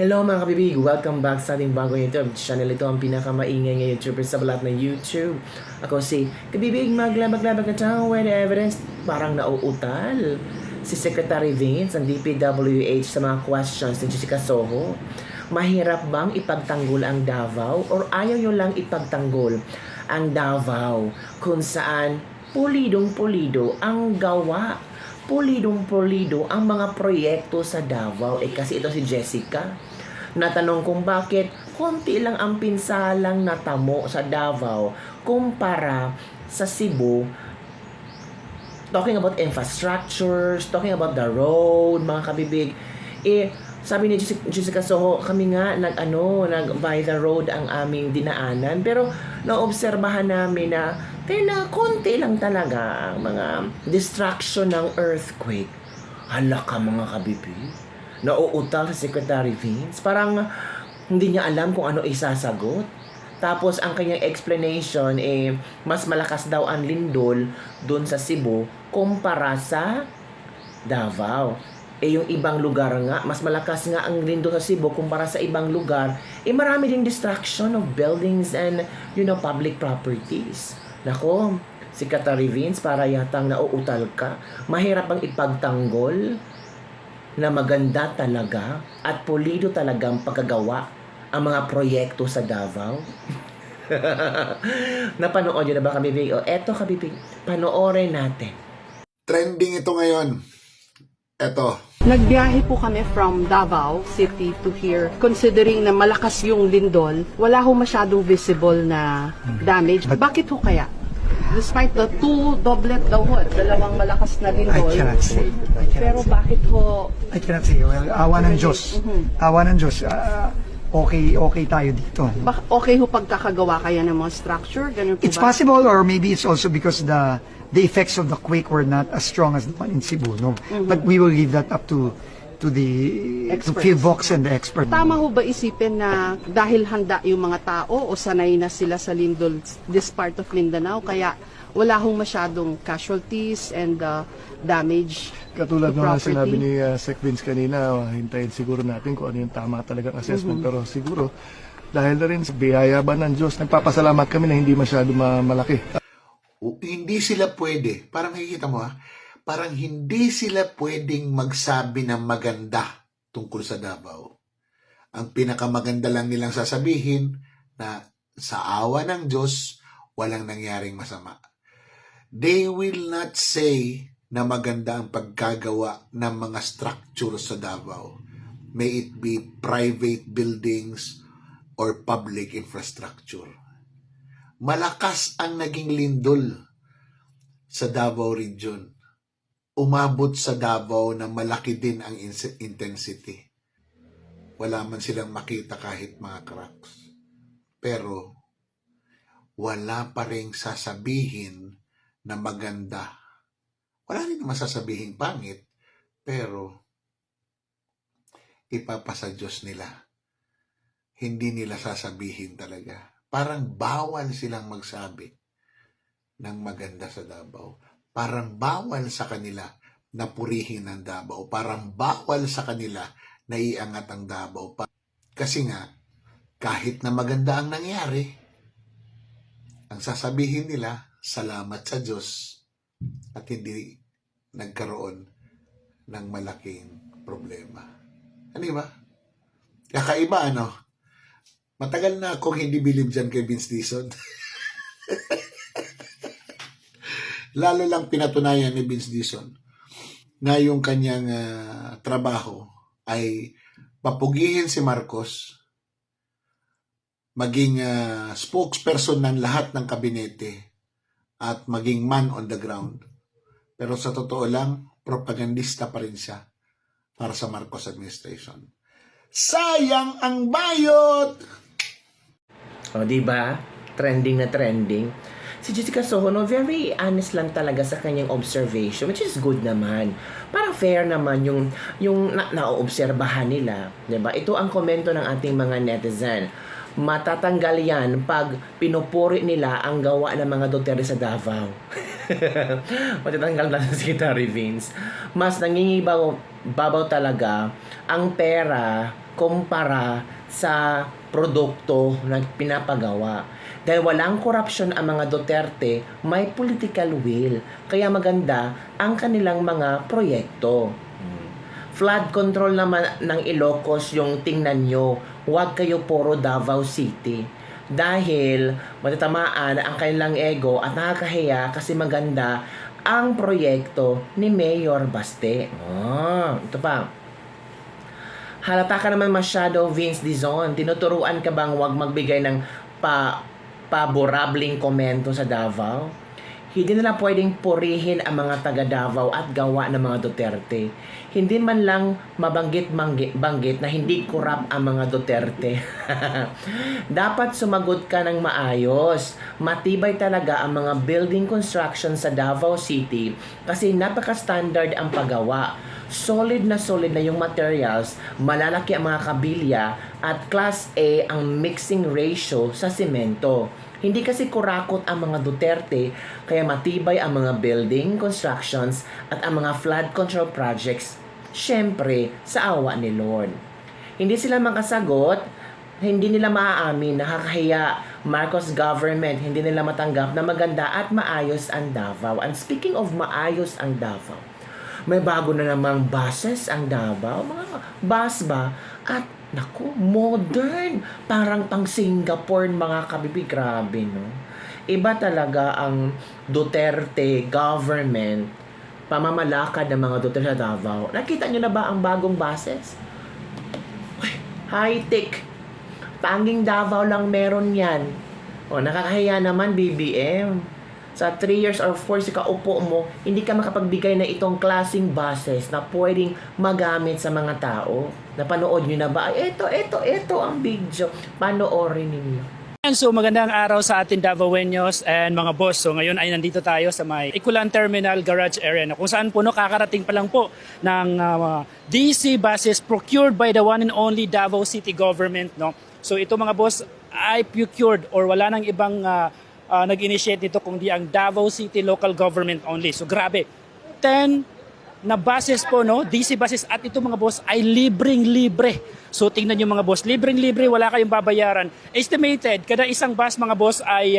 Hello mga kabibig! Welcome back sa ating bagong YouTube channel. Ito ang pinakamaingay ng YouTuber sa balat ng YouTube. Ako si Kabibig maglabag-labag na tao with evidence. Parang nauutal si Secretary Vince ang DPWH sa mga questions ni Jessica Soho. Mahirap bang ipagtanggol ang Davao or ayaw nyo lang ipagtanggol ang Davao kung saan pulidong-pulido ang gawa, pulidong-pulido ang mga proyekto sa Davao. Kasi ito si Jessica, natanong kung bakit konti lang ang pinsalang natamo sa Davao kumpara sa Cebu. Talking about infrastructures, talking about the road, mga kabibig. Sabi ni Jessica Soho, kami nga nag by the road ang aming dinaanan. Pero naobserbahan namin na konti lang talaga ang mga distraction ng earthquake. Hala ka mga kabibig. Nauutal si Secretary Vince. Parang hindi niya alam kung ano isasagot. Tapos ang kanyang explanation mas malakas daw ang lindol doon sa Cebu kumpara sa Davao. Yung ibang lugar nga, mas malakas nga ang lindol sa Cebu kumpara sa ibang lugar. Marami ding distraction of buildings and public properties. Nako, si Secretary Vince, para yatang nauutal ka. Mahirap bang ipagtanggol na maganda talaga at pulido talagang pagkagawa ang mga proyekto sa Davao? Napanood nyo na ba kabibig? Eto kabibig, panoorin natin. Trending ito ngayon. Eto. Nagbiyahe po kami from Davao City to here. Considering na malakas yung lindol, wala ho masyadong visible na damage. Bakit ho kaya? Despite the two doublet daw ho, dalawang malakas na lindol. I cannot say. Pero bakit ho? I cannot say. Well, awa ng Diyos. Awa ng Diyos. Okay tayo dito. Okay ho pagkakagawa kaya ng mga structure? Ganun po It's ba? possible, or maybe it's also because the effects of the quake were not as strong as the one in Cebu. No? But we will leave that up to the PhilVox and the expert. Tama ho ba isipin na dahil handa yung mga tao o sanay na sila sa lindol this part of Mindanao, kaya wala hong masyadong casualties and damage Katulad to ng property? sinabi ni Sec Vince kanina, hintayin siguro natin kung ano yung tama talagang assessment. Pero siguro, dahil na rin sa biyaya ba ng Diyos, nagpapasalamat kami na hindi masyado malaki. Hindi sila pwede, parang makikita mo parang hindi sila pwedeng magsabi ng maganda tungkol sa Davao. Ang pinakamaganda lang nilang sasabihin na sa awa ng Diyos, walang nangyaring masama. They will not say na maganda ang pagkagawa ng mga structure sa Davao. May it be private buildings or public infrastructure. Malakas ang naging lindol sa Davao region. Umabot sa Davao na malaki din ang intensity. Wala man silang makita kahit mga cracks. Pero wala pa rin sasabihin na maganda. Wala rin naman sasabihin pangit, pero ipapasa Diyos nila. Hindi nila sasabihin talaga. Parang bawal silang magsabi ng maganda sa Davao. Parang bawal sa kanila na purihin ang Davao. Parang bawal sa kanila na iangat ang Davao. Kasi nga, kahit na maganda ang nangyari, ang sasabihin nila, salamat sa Diyos at hindi nagkaroon ng malaking problema. Ano ba? Kakaiba, ano? Matagal na akong hindi believe dyan kay Vince Dizon. Lalo lang pinatunayan ni Vince Dizon na yung kanyang trabaho ay papugihin si Marcos, maging spokesperson ng lahat ng kabinete at maging man on the ground. Pero sa totoo lang, propagandista pa rin siya para sa Marcos administration. Sayang ang bayot! O, diba? Trending na trending. Si Jessica Soho, very honest lang talaga sa kanyang observation, which is good naman. Parang fair naman yung naoobserbahan nila. Diba? Ito ang komento ng ating mga netizen. Matatanggal yan pag pinupuri nila ang gawa ng mga Duterte sa Davao. Matatanggal na si Secretary Vince. Mas nangingibabaw talaga ang pera kumpara sa produkto na pinapagawa. Dahil walang korupsyon ang mga Duterte, may political will. Kaya maganda ang kanilang mga proyekto. Flood control naman ng Ilocos yung tingnan nyo. Huwag kayo puro Davao City. Dahil matatamaan ang kanilang ego at nakakahiya kasi maganda ang proyekto ni Mayor Baste. Ito pa. Halata ka naman masyado, Vince Dizon. Tinuturuan ka bang huwag magbigay ng paborableng komento sa Davao? Hindi nila pwedeng purihin ang mga taga Davao at gawa ng mga Duterte. Hindi man lang mabanggit na hindi kurap ang mga Duterte. Dapat sumagot ka ng maayos. Matibay talaga ang mga building construction sa Davao City kasi napaka-standard ang paggawa. Solid na yung materials, malalaki ang mga kabilya at Class A ang mixing ratio sa semento. Hindi kasi kurakot ang mga Duterte, kaya matibay ang mga building, constructions, at ang mga flood control projects, syempre, sa awa ni Lord. Hindi sila makasagot, hindi nila maaamin, nakakahiya, Marcos government, hindi nila matanggap na maganda at maayos ang Davao. And speaking of maayos ang Davao, may bago na namang buses ang Davao, mga bus ba? At naku, modern. Parang pang Singapore, mga kabibig. Grabe, no? Iba talaga ang Duterte government, pamamalakad ng mga Duterte sa Davao. Nakita nyo na ba ang bagong buses? High-tech. Tanging Davao lang meron yan. Nakakahiya naman, BBM. Sa 3 years or 4 sa kaupo mo, hindi ka makapagbigay na itong klaseng buses na pwedeng magamit sa mga tao. Napanood nyo na ba? Ay, ito ang video. Panoorin ninyo. So magandang araw sa atin Davaoeños and mga boss. So ngayon ay nandito tayo sa may Ikulan Terminal Garage area na kung saan po kakarating pa lang po ng DC buses procured by the one and only Davao City government. No? So ito mga boss ay procured or wala nang ibang nag-initiate dito kundi ang Davao City local government only. So grabe, 10 na buses po, no? DC buses at ito mga boss ay libreng-libre. So tingnan nyo mga boss, libreng-libre, wala kayong babayaran. Estimated, kada isang bus mga boss ay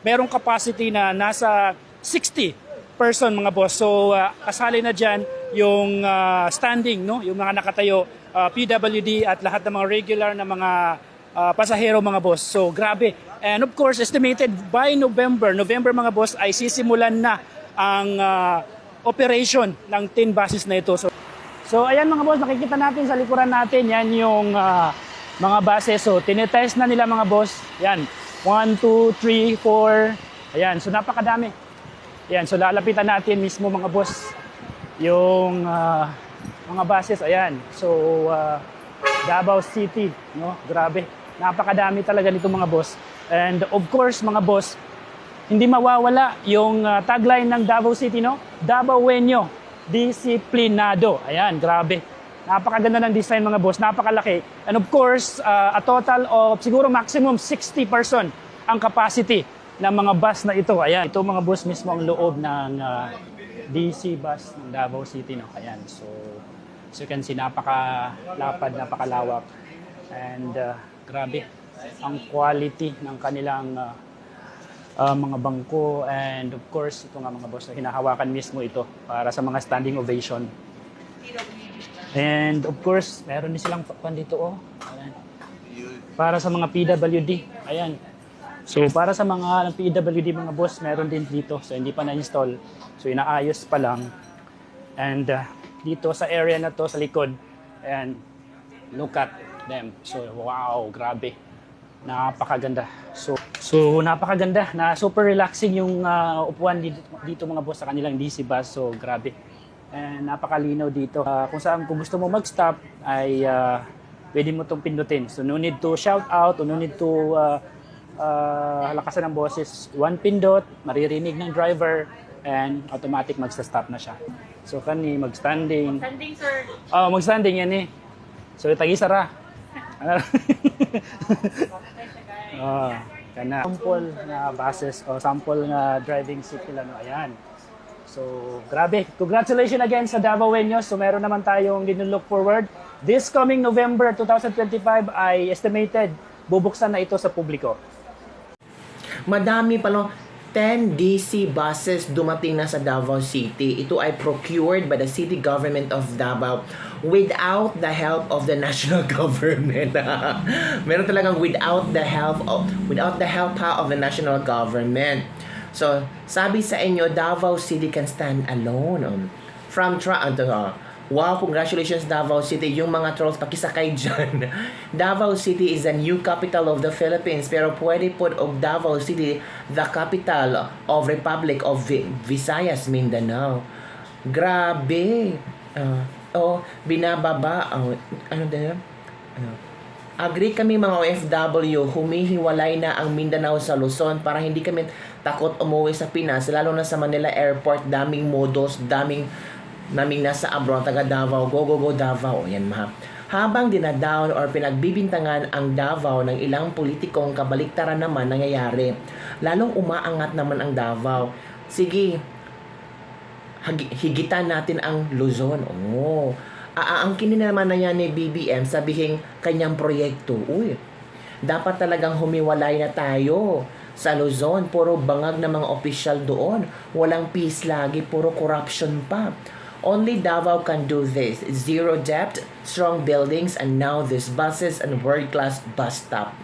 merong capacity na nasa 60 person mga boss. So kasali na dyan yung standing, no? Yung mga nakatayo, PWD at lahat ng mga regular na mga pasahero mga boss. So grabe. And of course, estimated by November mga boss ay sisimulan na ang operation ng 10 buses na ito. So ayan mga boss, nakikita natin sa likuran natin, yan yung mga buses. So tinetest na nila mga boss. Yan, 1, 2, 3, 4. Ayan, so napakadami. Ayan, so lalapitan natin mismo mga boss yung mga buses. Ayan, so Davao City, no? Grabe. Napakadami talaga nito mga boss. And of course mga boss, hindi mawawala yung tagline ng Davao City, no? Davaoeño, disiplinado. Ayan, grabe. Napakaganda ng design mga boss, napakalaki. And of course, a total of siguro maximum 60 person ang capacity ng mga bus na ito. Ayan, ito mga boss mismo ang loob ng DC bus ng Davao City, no? Ayan, so you can see napakalapad, napakalawak. And grabe ang quality ng kanilang mga bangko, and of course ito nga mga boss, hinahawakan mismo ito para sa mga standing ovation. And of course meron din silang pan dito, ayan, para sa mga PWD. Ayan, so para sa mga PWD mga boss, meron din dito, so hindi pa na-install, so inaayos pa lang. And dito sa area na to sa likod, and look at them. So wow, grabe, napakaganda. So napakaganda, na super relaxing yung upuan dito mga boss sa kanilang DC bus. So grabe, and napakalinaw dito. Kung gusto mo mag-stop ay pwede mo itong pindutin. So no need to shout out, no need to lakasan ng boses. One pindot, maririnig ng driver, and automatic magsa-stop na siya. So kani mag-standing. Standing sir. Mag-standing yan eh. So tagi-sara. Kana sample na buses o sample na driving seat nila, no? Ayan. So grabe, congratulations again sa Davaoeños. So meron naman tayong look forward This coming November 2025 ay estimated bubuksan na ito sa publiko. Madami pa, no? 10 DC buses dumating na sa Davao City. Ito ay procured by the city government of Davao without the help of the national government. Meron talagang without the help of the national government. So, sabi sa inyo, Davao City can stand alone. Wow, congratulations Davao City. Yung mga trolls, pakisakay dyan. Davao City is the new capital of the Philippines. Pero pwede po og Davao City, the capital of Republic of Visayas, Mindanao. Grabe. Binababa. Ano din? Agree kami mga OFW, humihiwalay na ang Mindanao sa Luzon para hindi kami takot umuwi sa Pinas, lalo na sa Manila Airport, daming modos, daming nasa abroad, taga Davao, go Davao. Yan habang dinadown or pinagbibintangan ang Davao ng ilang politikong, kabaliktaran naman nangyayari. Lalong umaangat naman ang Davao. Sige, higitan natin ang Luzon. Ang naman na yan ni BBM, sabihin kanyang proyekto. Dapat talagang humiwalay na tayo sa Luzon. Puro bangag na mga opisyal doon. Walang peace lagi, puro corruption pa. Only Davao can do this. Zero debt, strong buildings, and now these buses and world-class bus stop.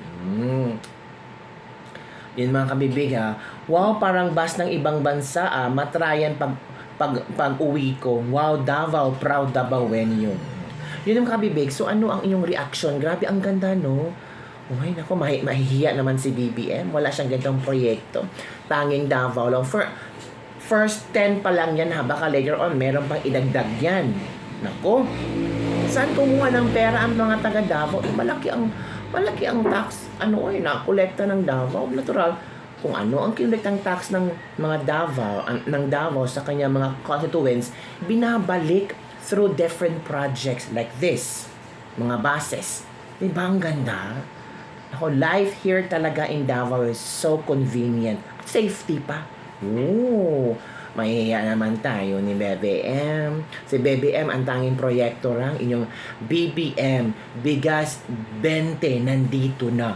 Yun mga kabibig ha. Wow, parang bus ng ibang bansa matrayan pag uwi ko. Wow, Davao, proud Davaoenyo. Yun yung kabibig. So ano ang inyong reaction? Grabe, ang ganda, no? Uy, naku, mahihiya naman si BBM. Wala siyang gantong proyekto. Tanging Davao lang. First 10 pa lang yan ha. Baka later on, meron pang idagdag yan. Naku, saan kumuha ng pera ang mga taga Davao? Malaki ang tax. Nakolekta ng Davao. Natural. Kung ano ang kinulektang tax ng mga Davao sa kanya mga constituents, binabalik through different projects like this. Mga buses. Diba ang ganda? Life here talaga in Davao is so convenient. At safety pa. Mahihiya naman tayo ni BBM. Si BBM, ang tanging proyekto lang, inyong BBM, bigas 20, nandito na.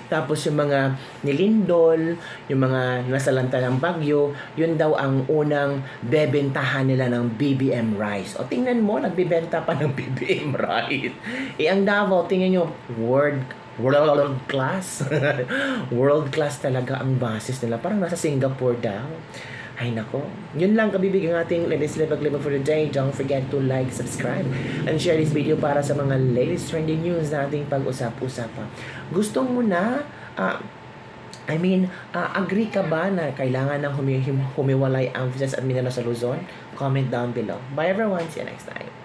Tapos yung mga nilindol, yung mga nasalanta ng bagyo, yun daw ang unang bebentahan nila ng BBM rice. O tingnan mo, nagbibenta pa ng BBM rice. Ang Davao, tingnan nyo, world class. World class talaga ang basis nila. Parang nasa Singapore daw. Ay nako. Yun lang kabibig ang ating latest live for the day. Don't forget to like, subscribe, and share this video para sa mga latest trending news na ating pag-usap-usapan. Gusto mo na agree ka ba na kailangan ng humiwalay ang Visayas at Mindanao sa Luzon? Comment down below. Bye everyone. See you next time.